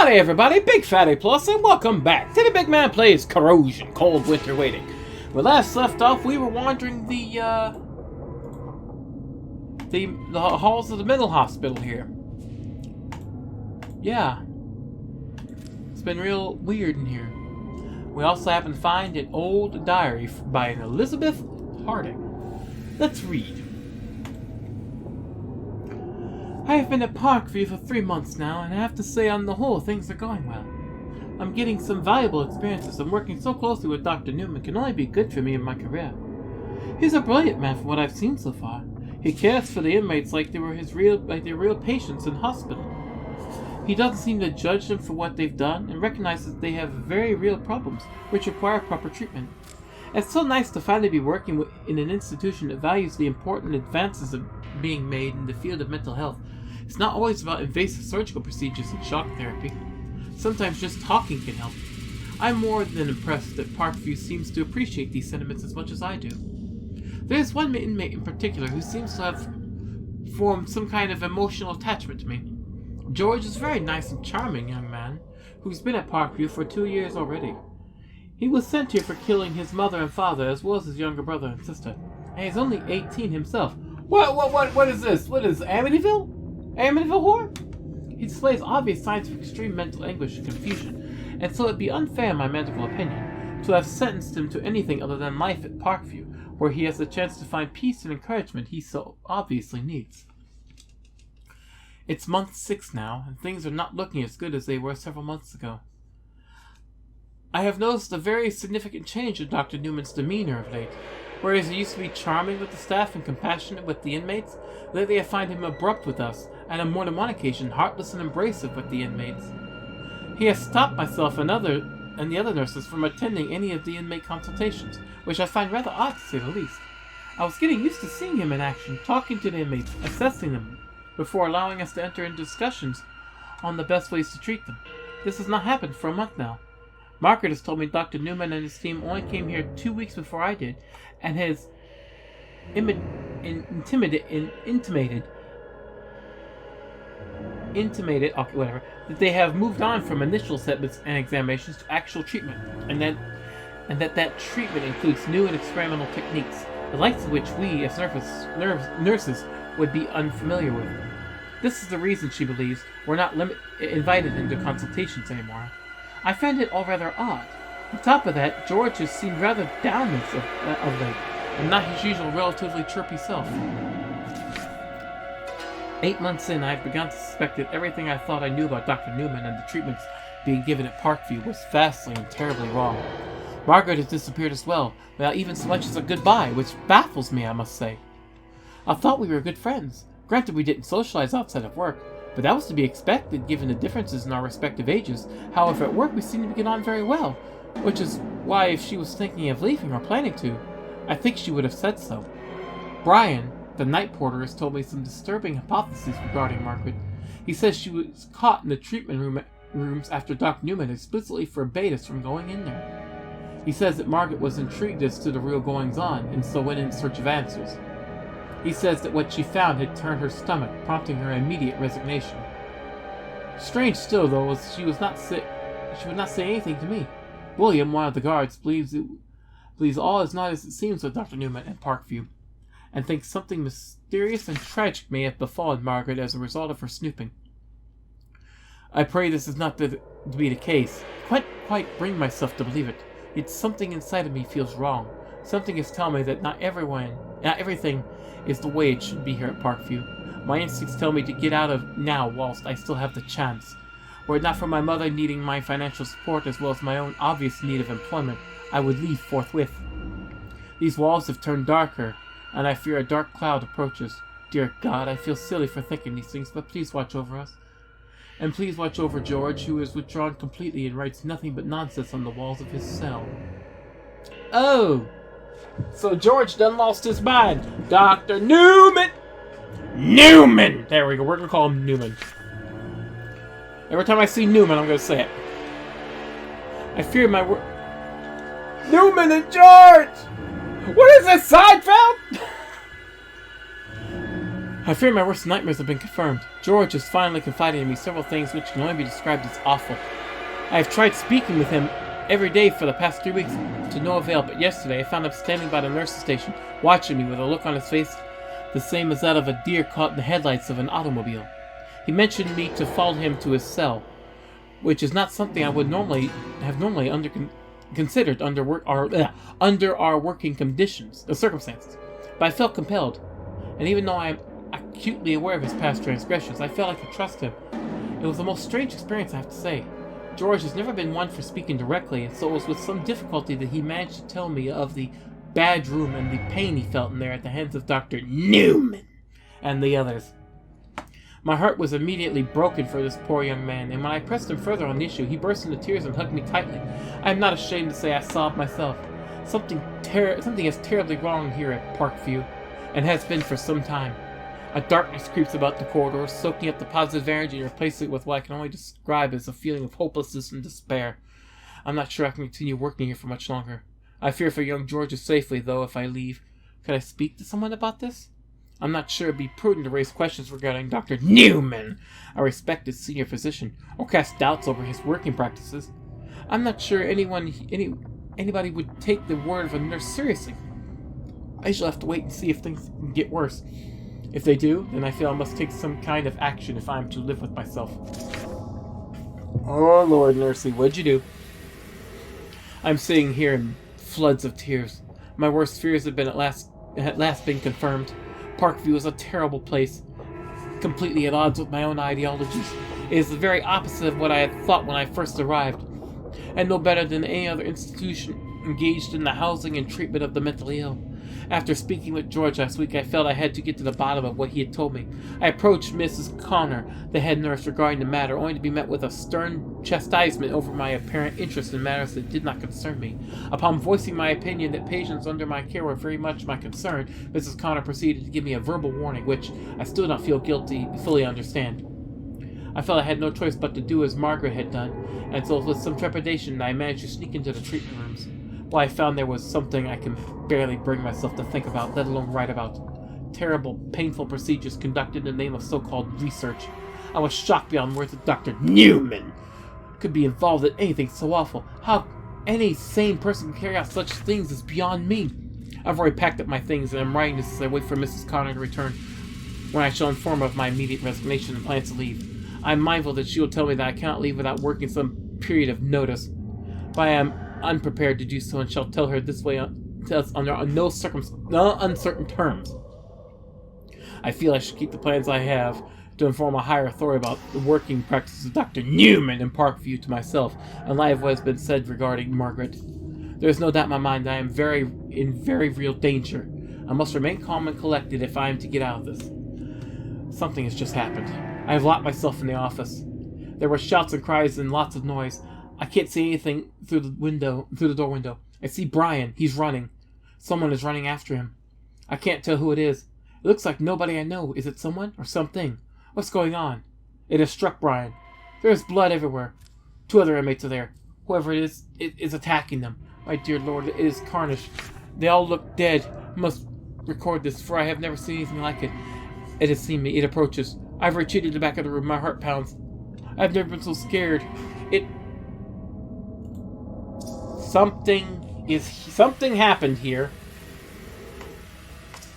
Howdy everybody, BygPhattyPlus, and welcome back to the Big Man Plays Corrosion, Cold Winter Waiting. When last left off, we were wandering the halls of the mental hospital here. Yeah. It's been real weird in here. We also happened to find an old diary by an Elizabeth Harding. Let's read. I have been at Parkview for 3 months now, and I have to say on the whole things are going well. I'm getting some valuable experiences, and working so closely with Dr. Newman can only be good for me in my career. He's a brilliant man from what I've seen so far. He cares for the inmates like they were their real patients in hospital. He doesn't seem to judge them for what they've done, and recognizes they have very real problems, which require proper treatment. It's so nice to finally be working in an institution that values the important advances being made in the field of mental health. It's not always about invasive surgical procedures and shock therapy. Sometimes just talking can help. I'm more than impressed that Parkview seems to appreciate these sentiments as much as I do. There's one inmate in particular who seems to have formed some kind of emotional attachment to me. George is a very nice and charming young man who's been at Parkview for 2 years already. He was sent here for killing his mother and father as well as his younger brother and sister, and he's only 18 himself. What is this? What is Amityville? Amityville horror? He displays obvious signs of extreme mental anguish and confusion, and so it'd be unfair in my medical opinion to have sentenced him to anything other than life at Parkview, where he has the chance to find peace and encouragement he so obviously needs. It's month 6 now, and things are not looking as good as they were several months ago. I have noticed a very significant change in Dr. Newman's demeanor of late. Whereas he used to be charming with the staff and compassionate with the inmates, lately I find him abrupt with us, and on more than one occasion heartless and abrasive with the inmates. He has stopped myself and the other nurses from attending any of the inmate consultations, which I find rather odd to say the least. I was getting used to seeing him in action, talking to the inmates, assessing them, before allowing us to enter into discussions on the best ways to treat them. This has not happened for a month now. Margaret has told me Dr. Newman and his team only came here 2 weeks before I did, and has intimated, that they have moved on from initial assessments and examinations to actual treatment, and that treatment includes new and experimental techniques, the likes of which we, as nurses, would be unfamiliar with. This is the reason, she believes, we're not invited into consultations anymore. I find it all rather odd. On top of that, George has seemed rather down of late, and not his usual relatively chirpy self. 8 months in, I have begun to suspect that everything I thought I knew about Dr. Newman and the treatments being given at Parkview was vastly and terribly wrong. Margaret has disappeared as well, without even so much as a goodbye, which baffles me, I must say. I thought we were good friends. Granted, we didn't socialize outside of work, but that was to be expected given the differences in our respective ages. However, at work we seemed to get on very well, which is why if she was thinking of leaving or planning to, I think she would have said so. Brian, the night porter, has told me some disturbing hypotheses regarding Margaret. He says she was caught in the treatment rooms after Dr. Newman explicitly forbade us from going in there. He says that Margaret was intrigued as to the real goings-on, and so went in search of answers. He says that what she found had turned her stomach, prompting her immediate resignation. Strange still, though, was she would not say anything to me. William, one of the guards, believes all is not as it seems with Dr. Newman at Parkview, and thinks something mysterious and tragic may have befallen Margaret as a result of her snooping. I pray this is not to be the case. Quite bring myself to believe it. Yet something inside of me feels wrong. Something is telling me that not everything is the way it should be here at Parkview. My instincts tell me to get out of now whilst I still have the chance. Were it not for my mother needing my financial support as well as my own obvious need of employment, I would leave forthwith. These walls have turned darker, and I fear a dark cloud approaches. Dear God, I feel silly for thinking these things, but please watch over us. And please watch over George, who is withdrawn completely and writes nothing but nonsense on the walls of his cell. Oh! So George done lost his mind. Dr. Newman! Newman! There we go, we're gonna call him Newman. Every time I see Newman, I'm gonna say it. I fear my word. Newman and George! What is this, Seinfeld? I fear my worst nightmares have been confirmed. George has finally confided in me several things which can only be described as awful. I have tried speaking with him every day for the past 3 weeks, to no avail, but yesterday I found him standing by the nurse's station, watching me with a look on his face the same as that of a deer caught in the headlights of an automobile. He mentioned me to follow him to his cell, which is not something I would normally considered under our working circumstances. But I felt compelled, and even though I am acutely aware of his past transgressions, I felt I could trust him. It was the most strange experience, I have to say. George has never been one for speaking directly, and so it was with some difficulty that he managed to tell me of the bad room and the pain he felt in there at the hands of Dr. Newman and the others. My heart was immediately broken for this poor young man, and when I pressed him further on the issue, he burst into tears and hugged me tightly. I am not ashamed to say I sobbed myself. Something is terribly wrong here at Parkview, and has been for some time. A darkness creeps about the corridors, soaking up the positive energy and replacing it with what I can only describe as a feeling of hopelessness and despair. I'm not sure I can continue working here for much longer. I fear for young George's safety, though, if I leave. Could I speak to someone about this? I'm not sure it'd be prudent to raise questions regarding Dr. Newman, a respected senior physician, or cast doubts over his working practices. I'm not sure anybody would take the word of a nurse seriously. I shall have to wait and see if things can get worse. If they do, then I feel I must take some kind of action if I am to live with myself. Oh, Lord, Nursey, what'd you do? I'm sitting here in floods of tears. My worst fears have been at last been confirmed. Parkview is a terrible place, completely at odds with my own ideologies. It is the very opposite of what I had thought when I first arrived, and no better than any other institution engaged in the housing and treatment of the mentally ill. After speaking with George last week, I felt I had to get to the bottom of what he had told me. I approached Mrs. Connor, the head nurse, regarding the matter, only to be met with a stern chastisement over my apparent interest in matters that did not concern me. Upon voicing my opinion that patients under my care were very much my concern, Mrs. Connor proceeded to give me a verbal warning, which I still don't feel guilty fully understand. I felt I had no choice but to do as Margaret had done, and so with some trepidation I managed to sneak into the treatment rooms. Well, I found there was something I can barely bring myself to think about, let alone write about. Terrible, painful procedures conducted in the name of so-called research. I was shocked beyond words that Dr. Newman could be involved in anything so awful. How any sane person can carry out such things is beyond me. I've already packed up my things, and I'm writing this as I wait for Mrs. Connor to return, when I shall inform her of my immediate resignation and plans to leave. I'm mindful that she will tell me that I cannot leave without working some period of notice, but I am unprepared to do so, and shall tell her this way under no uncertain terms. I feel I should keep the plans I have to inform a higher authority about the working practices of Dr. Newman in Parkview to myself, in light of what has been said regarding Margaret. There is no doubt in my mind that I am in very real danger. I must remain calm and collected if I am to get out of this. Something has just happened. I have locked myself in the office. There were shouts and cries and lots of noise. I can't see anything through the door window. I see Brian. He's running. Someone is running after him. I can't tell who it is. It looks like nobody I know. Is it someone or something? What's going on? It has struck Brian. There is blood everywhere. 2 other inmates are there. Whoever it is attacking them. My dear Lord, it is carnage. They all look dead. I must record this, for I have never seen anything like it. It has seen me. It approaches. I've retreated to the back of the room. My heart pounds. I've never been so scared. Something happened here,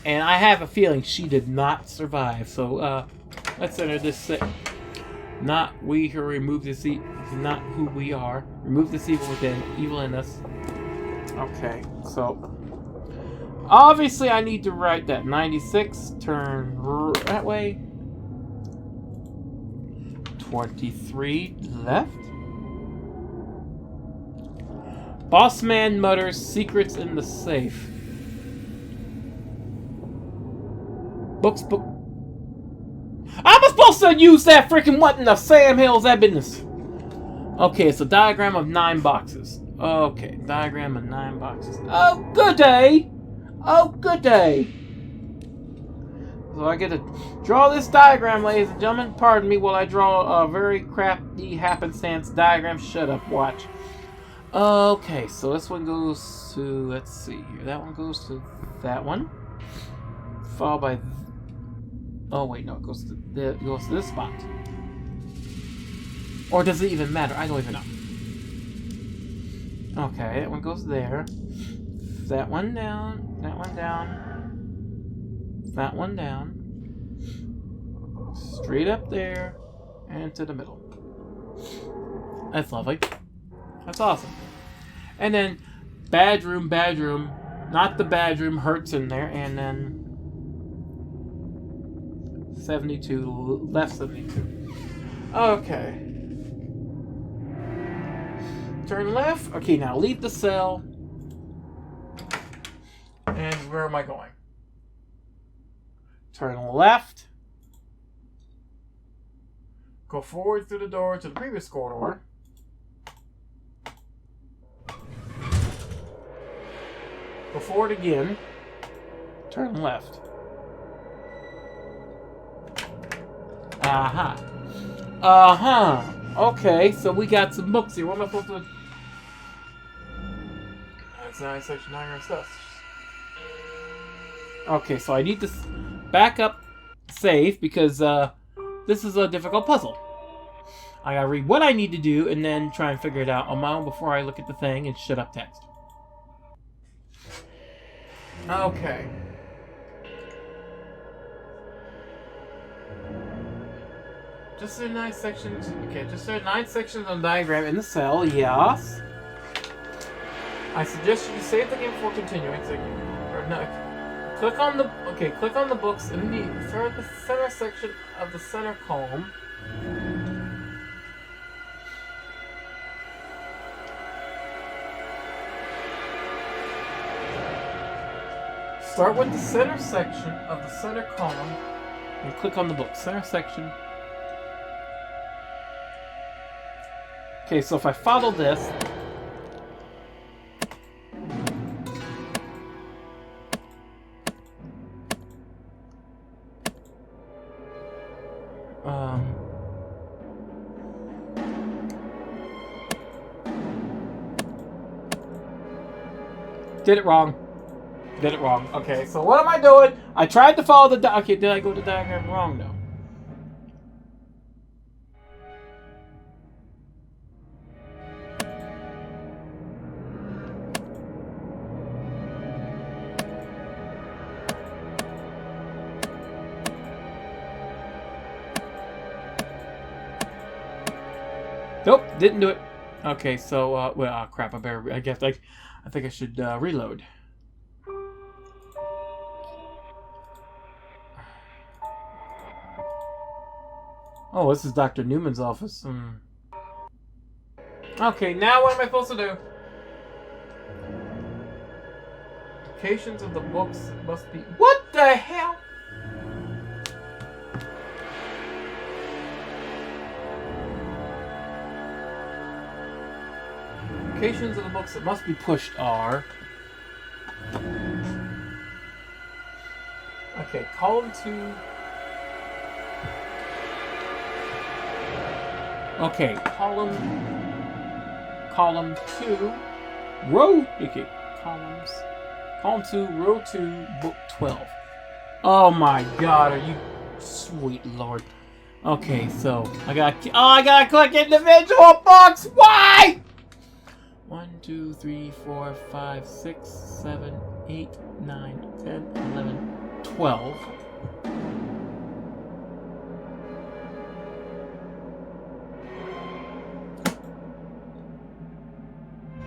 and I have a feeling she did not survive. So let's enter this. Not we who remove this evil, not who we are. Remove this evil within, evil in us. Okay, so obviously I need to write that 96. Turn that way. 23 left. Bossman mutters secrets in the safe. Book. I'm supposed to use that freaking what in the Sam Hill's that business? Okay, it's a diagram of 9 boxes. Okay, diagram of 9 boxes. Oh, good day! Oh, good day! So I get to draw this diagram, ladies and gentlemen. Pardon me while I draw a very crappy happenstance diagram. Shut up, watch. Okay, so this one goes to, let's see here. That one goes to that one. Followed by Oh wait, no, it goes to this spot. Or does it even matter? I don't even know. Okay, that one goes there. That one down. That one down. That one down. Straight up there. And to the middle. That's lovely. That's awesome. And then bedroom. Not the bedroom, hurts in there. And then 72, left 72. Okay. Turn left. Okay, now leave the cell. And where am I going? Turn left. Go forward through the door to the previous corridor. Go forward again. Turn left. Uh-huh. Uh-huh. Okay, so we got some books here. What am I supposed to... That's not section 9 stuff. Okay, so I need to back up, save, because this is a difficult puzzle. I gotta read what I need to do and then try and figure it out on my own before I look at the thing and shut up text. Okay. Just there are 9 sections. Okay, just there are 9 sections on the diagram in the cell. Yes. I suggest you save the game before continuing. So click on the click on the books in the center section of the center column. Start with the center section of the center column and click on the book. Center section. Okay, so if I follow this, did it wrong. Did it wrong. Okay, so what am I doing? I tried to follow the okay, did I go to the diagram wrong? No. Nope, didn't do it. Okay, so well, crap. I think I should reload. Oh, this is Dr. Newman's office. Okay, now what am I supposed to do? Locations of the books must be... What the hell? Locations of the books that must be pushed are... Okay, column 2... Okay, column 2, row, okay, column 2, row 2, book 12. Oh my god, are you, sweet lord. Okay, so, I gotta click individual books, why? 1, 2, 3, 4, 5, 6, 7, 8, 9, 10, 11, 12.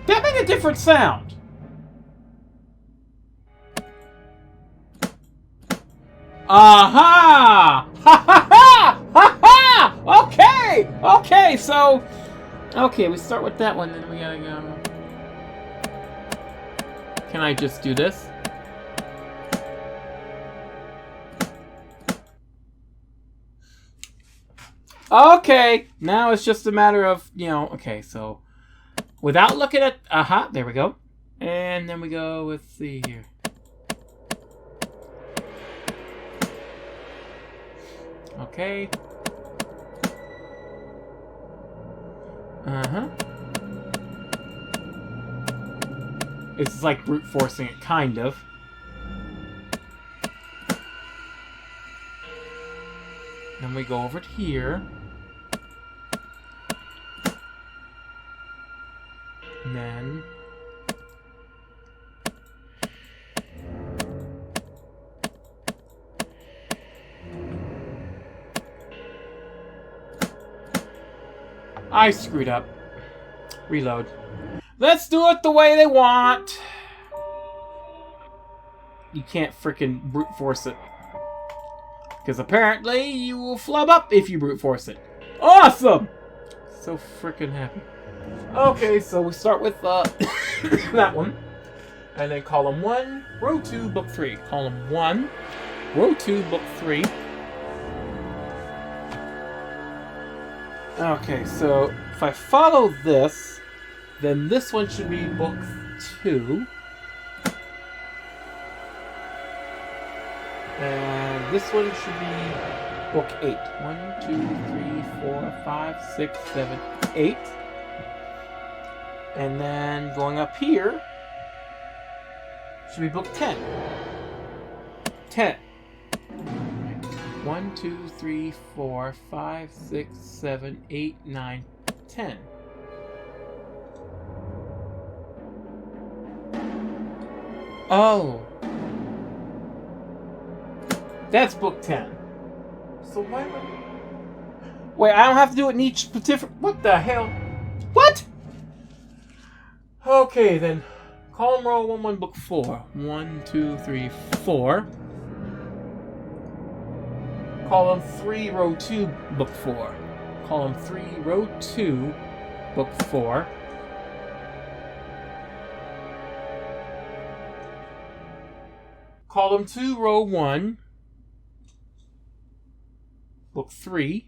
That made a different sound. Aha! Ha ha ha! Ha ha! Okay! Okay, so... Okay, we start with that one, then we gotta go... Can I just do this? Okay! Now it's just a matter of, you know, okay, so... Without looking at... Aha, there we go. And then we go with, see here. Okay. Uh-huh. It's like brute forcing it, kind of. then we go over to here. And then... I screwed up. Reload. Let's do it the way they want! You can't frickin' brute force it. Because apparently you will flub up if you brute force it. Awesome! So frickin' happy. Okay, so we start with that one. And then column 1, row 2, book 3. Column 1, row 2, book 3. Okay, so if I follow this, then this one should be book 2. And this one should be book 8. 1, 2, 3, 4, 5, 6, 7, 8. And then going up here should be book 10. 10. 1, 2, 3, 4, 5, 6, 7, 8, 9, 10. Oh. That's book 10. So why would... Wait, I don't have to do it in each different... What the hell? What? Okay, then. Column row 1, 1, book 4. 1, 2, 3, 4. Column 3, row 2, book 4. Column 3, row 2, book 4. Column 2, row 1, book 3.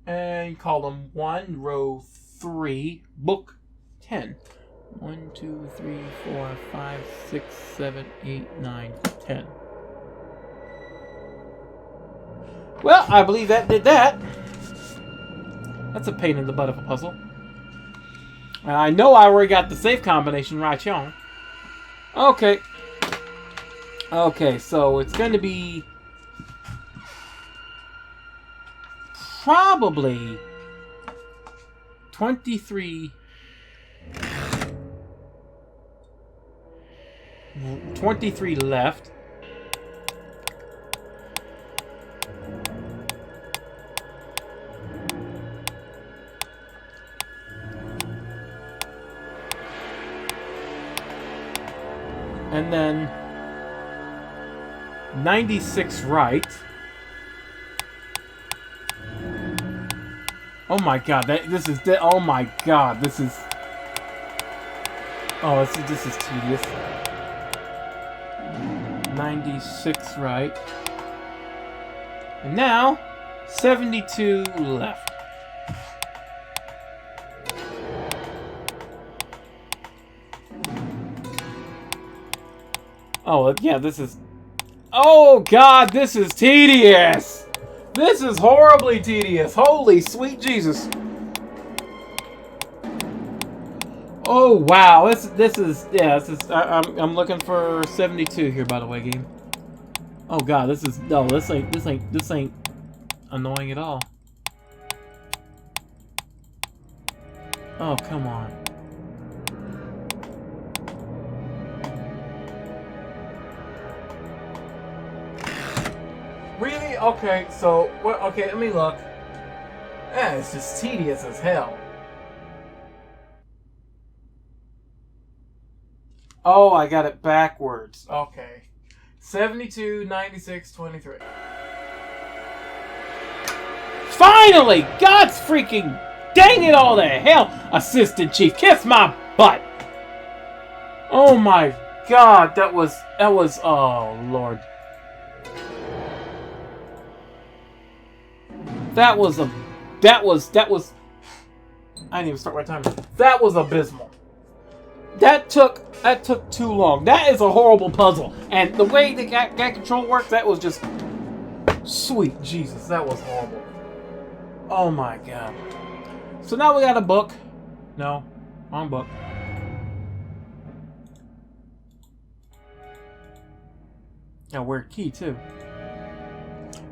And column 1, row 3, book 10. 1, 2, 3, 4, 5, 6, 7, 8, 9, 10. Well, I believe that did that. That's a pain in the butt of a puzzle. And I know I already got the safe combination right, y'all. Okay. Okay, so it's going to be... probably... 23 left. And then 96 right. Oh my god, oh my god, this is... Oh, this is tedious. 96 right. And now, 72 left. Oh, yeah, this is... Oh, God, this is tedious! This is horribly tedious. Holy sweet Jesus. Oh, wow. I'm looking for 72 here, by the way, game. Oh, God, this ain't annoying at all. Oh, come on. Really? Okay, so, okay, let me look. Yeah, it's just tedious as hell. Oh, I got it backwards. Okay. 72, 96, 23. Finally! God's freaking dang it all to hell! Assistant Chief, kiss my butt! Oh my God, that was, oh Lord. That was, I didn't even start my timer. That was abysmal. That took too long. That is a horrible puzzle. And the way the gap control works, that was just... Sweet Jesus, that was horrible. Oh my God. So now we got a book. No, wrong book. Got a weird key, too.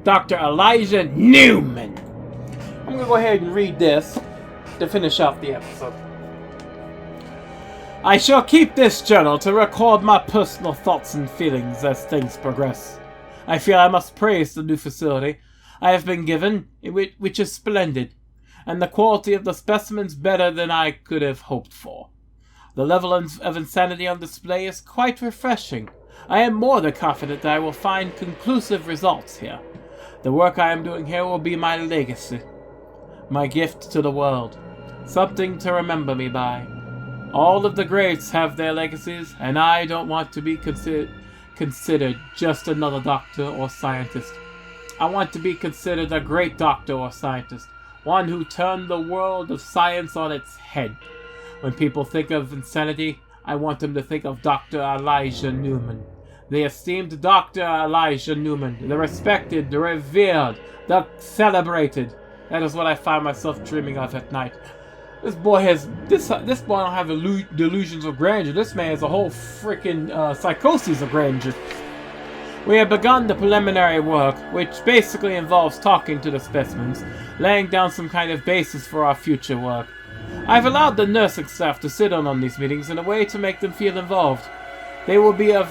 Dr. Elijah Newman. I'm going to go ahead and read this to finish off the episode. I shall keep this journal to record my personal thoughts and feelings as things progress. I feel I must praise the new facility I have been given, which is splendid, and the quality of the specimens better than I could have hoped for. The level of insanity on display is quite refreshing. I am more than confident that I will find conclusive results here. The work I am doing here will be my legacy, my gift to the world, something to remember me by. All of the greats have their legacies, and I don't want to be considered just another doctor or scientist. I want to be considered a great doctor or scientist, one who turned the world of science on its head. When people think of insanity, I want them to think of Dr. Elijah Newman. The esteemed Dr. Elijah Newman, the respected, the revered, the celebrated. That is what I find myself dreaming of at night. This boy don't have delusions of grandeur. This man has a whole freaking psychosis of grandeur. We have begun the preliminary work, which basically involves talking to the specimens, laying down some kind of basis for our future work. I've allowed the nursing staff to sit in on these meetings in a way to make them feel involved. They will be of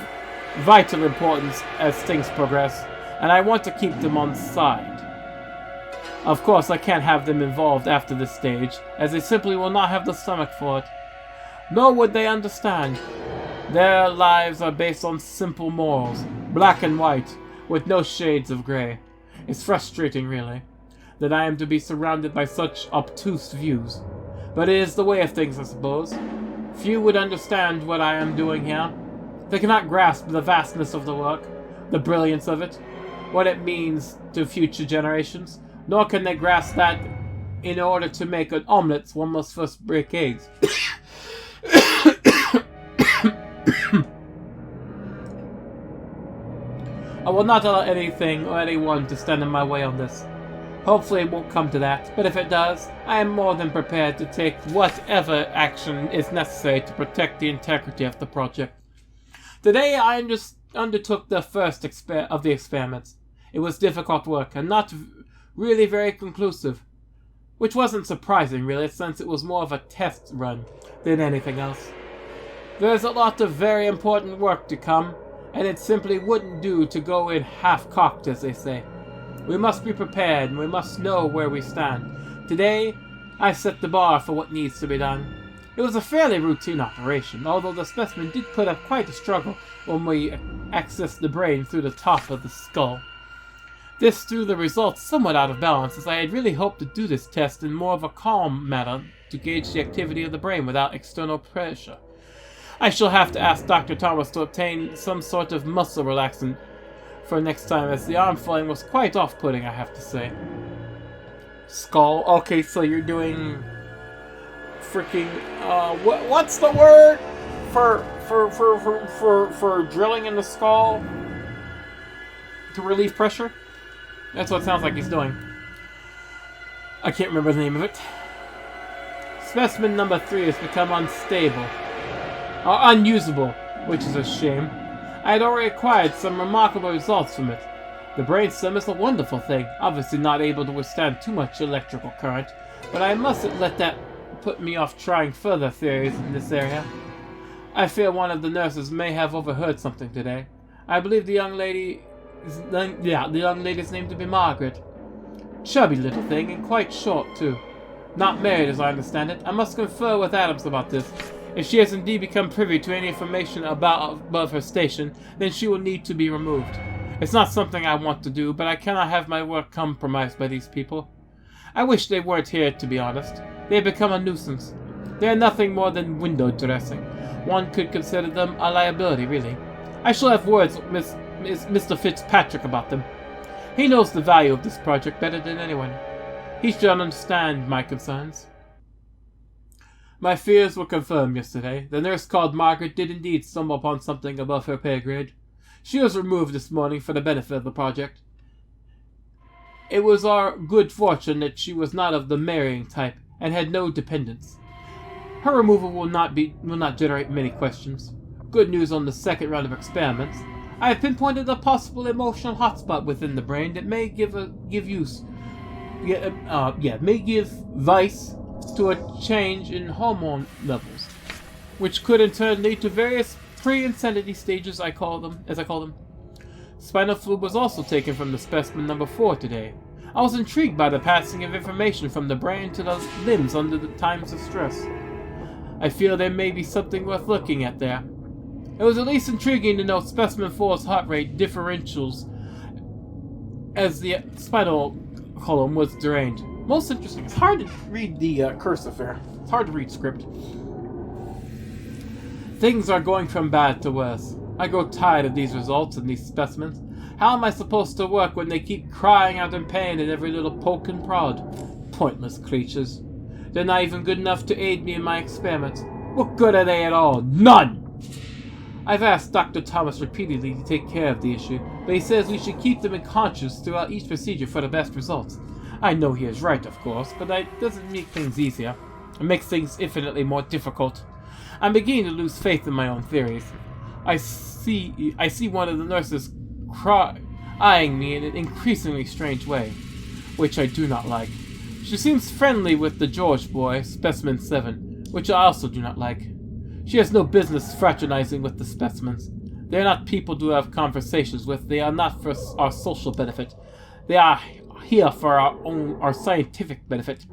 vital importance as things progress, and I want to keep them on side. Of course, I can't have them involved after this stage, as they simply will not have the stomach for it. Nor would they understand. Their lives are based on simple morals, black and white, with no shades of grey. It's frustrating, really, that I am to be surrounded by such obtuse views. But it is the way of things, I suppose. Few would understand what I am doing here. They cannot grasp the vastness of the work, the brilliance of it, what it means to future generations. Nor can they grasp that in order to make an omelette, one must first break eggs. I will not allow anything or anyone to stand in my way on this. Hopefully it won't come to that, but if it does, I am more than prepared to take whatever action is necessary to protect the integrity of the project. Today I undertook the first of the experiments. It was difficult work, and not really very conclusive, which wasn't surprising really, since it was more of a test run than anything else. There's a lot of very important work to come, and it simply wouldn't do to go in half-cocked, as they say. We must be prepared, and we must know where we stand. Today, I set the bar for what needs to be done. It was a fairly routine operation, although the specimen did put up quite a struggle when we accessed the brain through the top of the skull. This threw the results somewhat out of balance, as I had really hoped to do this test in more of a calm manner to gauge the activity of the brain without external pressure. I shall have to ask Dr. Thomas to obtain some sort of muscle relaxant for next time, as the arm flailing was quite off-putting, I have to say. Skull. Okay, so you're doing freaking what's the word for drilling in the skull to relieve pressure? That's what it sounds like he's doing. I can't remember the name of it. Specimen number 3 has become unstable. Unusable, which is a shame. I had already acquired some remarkable results from it. The brainstem is a wonderful thing, obviously not able to withstand too much electrical current, but I mustn't let that put me off trying further theories in this area. I fear one of the nurses may have overheard something today. I believe the young lady's name to be Margaret. Chubby little thing, and quite short, too. Not married, as I understand it. I must confer with Adams about this. If she has indeed become privy to any information above her station, then she will need to be removed. It's not something I want to do, but I cannot have my work compromised by these people. I wish they weren't here, to be honest. They have become a nuisance. They are nothing more than window dressing. One could consider them a liability, really. I shall have words with Mr. Fitzpatrick about them. He knows the value of this project better than anyone. He should understand my concerns. My fears were confirmed yesterday. The nurse called Margaret did indeed stumble upon something above her pay grade. She was removed this morning for the benefit of the project. It was our good fortune that she was not of the marrying type, and had no dependents. Her removal will not generate many questions. Good news on the second round of experiments. I have pinpointed a possible emotional hotspot within the brain that may give vice to a change in hormone levels, which could in turn lead to various pre-insanity stages, as I call them. Spinal fluid was also taken from the specimen number 4 today. I was intrigued by the passing of information from the brain to the limbs under the times of stress. I feel there may be something worth looking at there. It was at least intriguing to note specimen 4's heart rate differentials as the spinal column was deranged. Most interesting. It's hard to read the cursive there. It's hard to read script. Things are going from bad to worse. I grow tired of these results and these specimens. How am I supposed to work when they keep crying out in pain at every little poke and prod? Pointless creatures. They're not even good enough to aid me in my experiments. What good are they at all? None! I've asked Dr. Thomas repeatedly to take care of the issue, but he says we should keep them unconscious throughout each procedure for the best results. I know he is right, of course, but that doesn't make things easier. It makes things infinitely more difficult. I'm beginning to lose faith in my own theories. I see one of the nurses eyeing me in an increasingly strange way, which I do not like. She seems friendly with the George boy, specimen 7, which I also do not like. She has no business fraternizing with the specimens. They are not people to have conversations with. They are not for our social benefit. They are here for our scientific benefit.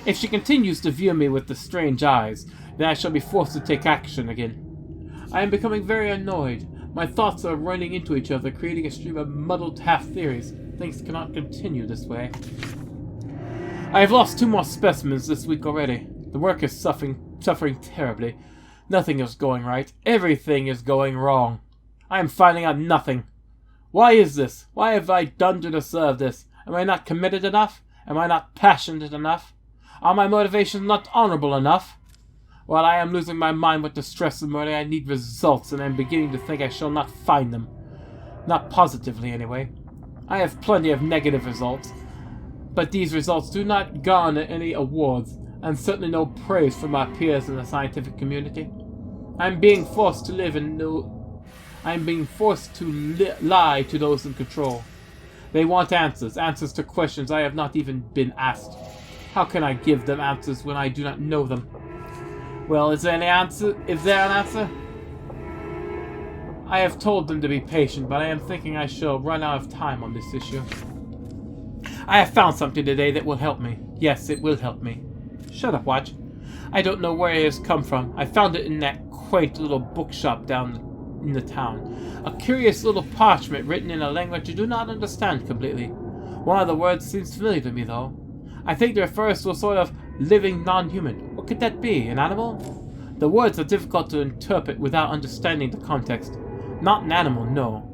If she continues to view me with the strange eyes, then I shall be forced to take action again. I am becoming very annoyed. My thoughts are running into each other, creating a stream of muddled half-theories. Things cannot continue this way. I have lost 2 more specimens this week already. The work is suffering terribly. Nothing is going right. Everything is going wrong. I am finding out nothing. Why is this? Why have I done to deserve this? Am I not committed enough? Am I not passionate enough? Are my motivations not honorable enough? While I am losing my mind with the stress of murder, I need results, and I am beginning to think I shall not find them. Not positively, anyway. I have plenty of negative results, but these results do not garner any awards, and certainly no praise from my peers in the scientific community. I am being forced to lie to those in control. They want answers to questions I have not even been asked. How can I give them answers when I do not know them? Well, is there an answer? I have told them to be patient, but I am thinking I shall run out of time on this issue. I have found something today that will help me. Yes, it will help me. Shut up, Watch. I don't know where it has come from. I found it in that quaint little bookshop down in the town. A curious little parchment written in a language I do not understand completely. One of the words seems familiar to me, though. I think it refers to a sort of living non-human. What could that be? An animal? The words are difficult to interpret without understanding the context. Not an animal, no.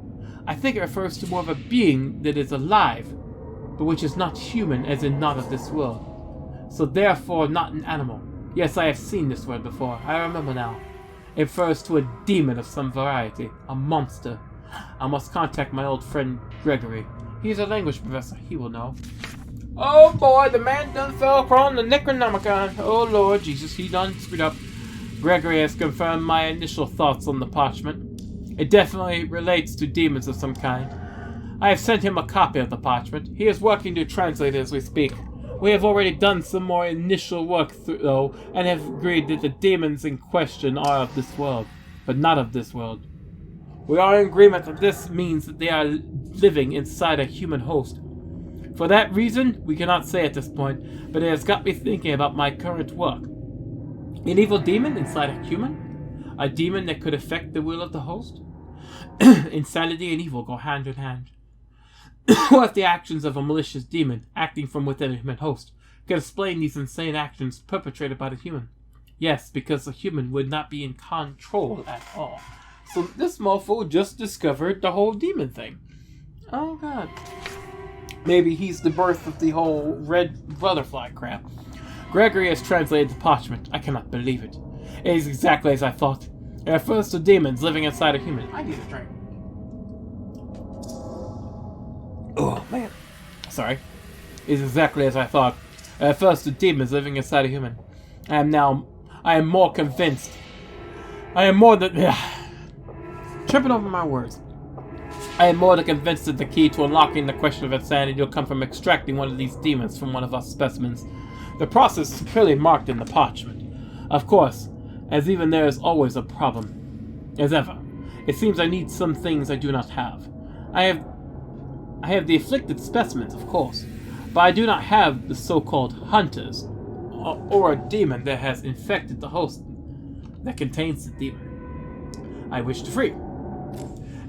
I think it refers to more of a being that is alive, but which is not human, as in not of this world. So therefore not an animal. Yes, I have seen this word before. I remember now. It refers to a demon of some variety. A monster. I must contact my old friend Gregory. He's a language professor. He will know. Oh boy, the man done fell upon the Necronomicon. Oh Lord Jesus, he done screwed up. Gregory has confirmed my initial thoughts on the parchment. It definitely relates to demons of some kind. I have sent him a copy of the parchment. He is working to translate it as we speak. We have already done some more initial work, though, and have agreed that the demons in question are of this world, but not of this world. We are in agreement that this means that they are living inside a human host. For that reason, we cannot say at this point, but it has got me thinking about my current work. An evil demon inside a human? A demon that could affect the will of the host? Insanity and evil go hand in hand. What if the actions of a malicious demon, acting from within a human host, could explain these insane actions perpetrated by the human? Yes, because the human would not be in control at all. So this mofo just discovered the whole demon thing. Oh god. Maybe he's the birth of the whole red butterfly crap. Gregory has translated the parchment. I cannot believe it. It is exactly as I thought. It refers to demons living inside a human. I need a drink. Oh, man. Sorry. It is exactly as I thought. It refers to demons living inside a human. I am more convinced. I am more than... tripping over my words. I am more than convinced that the key to unlocking the question of insanity will come from extracting one of these demons from one of our specimens. The process is clearly marked in the parchment. Of course, as even there is always a problem. As ever, it seems I need some things I do not have. I have the afflicted specimens, of course, but I do not have the so-called hunters, or a demon that has infected the host that contains the demon I wish to free.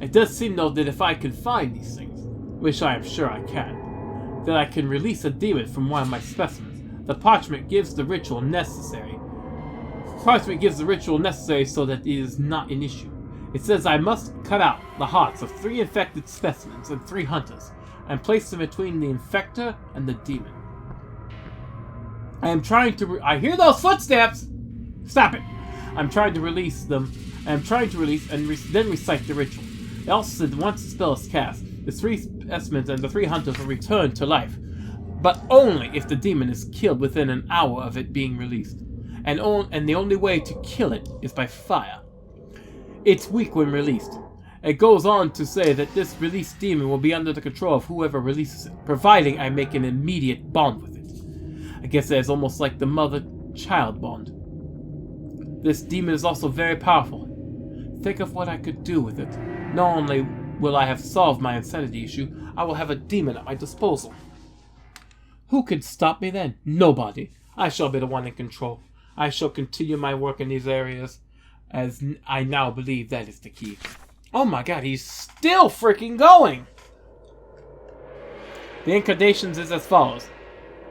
It does seem, though, that if I can find these things, which I am sure I can, that I can release a demon from one of my specimens. The parchment gives the ritual necessary. So that it is not an issue. It says I must cut out the hearts of 3 infected specimens and 3 hunters, and place them between the infector and the demon. I am trying to... I hear those footsteps! Stop it! I'm trying to release them. I am trying to release and then recite the ritual. It also said once the spell is cast, the 3 specimens and the 3 hunters will return to life, but only if the demon is killed within an hour of it being released. And the only way to kill it is by fire. It's weak when released. It goes on to say that this released demon will be under the control of whoever releases it, providing I make an immediate bond with it. I guess that is almost like the mother-child bond. This demon is also very powerful. Think of what I could do with it. Not only will I have solved my insanity issue, I will have a demon at my disposal. Who could stop me then? Nobody. I shall be the one in control. I shall continue my work in these areas, as I now believe that is the key. Oh my god, he's still freaking going! The incantations is as follows.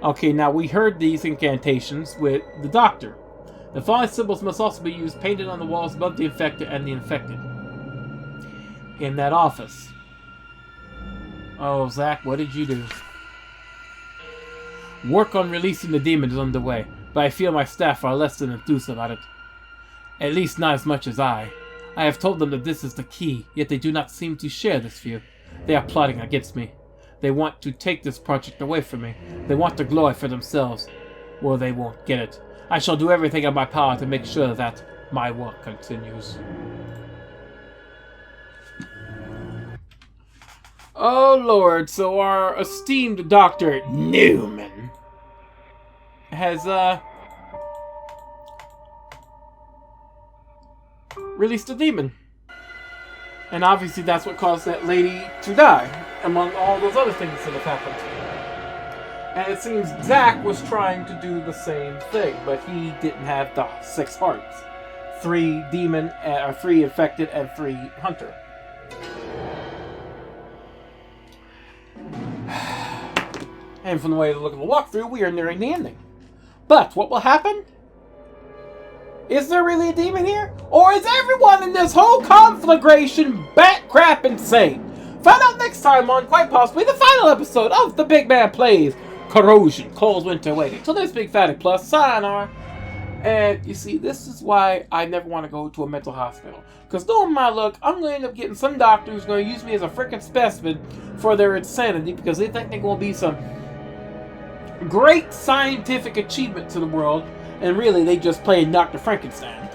Okay, now we heard these incantations with the doctor. The following symbols must also be used painted on the walls above the infected and the infected. In that office. Oh, Zach, what did you do? Work on releasing the demon is underway, but I feel my staff are less than enthused about it. At least not as much as I. I have told them that this is the key, yet they do not seem to share this view. They are plotting against me. They want to take this project away from me. They want the glory for themselves. Well, they won't get it. I shall do everything in my power to make sure that my work continues. Oh Lord, so our esteemed Dr. Newman has released a demon. And obviously that's what caused that lady to die, among all those other things that have happened. And it seems Zack was trying to do the same thing, but he didn't have the 6 hearts. 3 demon, 3 infected, and 3 hunter. And from the way to look at the walkthrough, we are nearing the ending. But what will happen? Is there really a demon here? Or is everyone in this whole conflagration bat crap insane? Find out next time on, quite possibly, the final episode of The Big Man Plays Corrosion, Cold Winter Waiting. Till this BygPhattyPlus, sayonara. And you see, this is why I never want to go to a mental hospital. Because knowing my luck, I'm going to end up getting some doctor who's going to use me as a freaking specimen for their insanity, because they think they're going to be some great scientific achievement to the world, and really they just playing Dr. Frankenstein.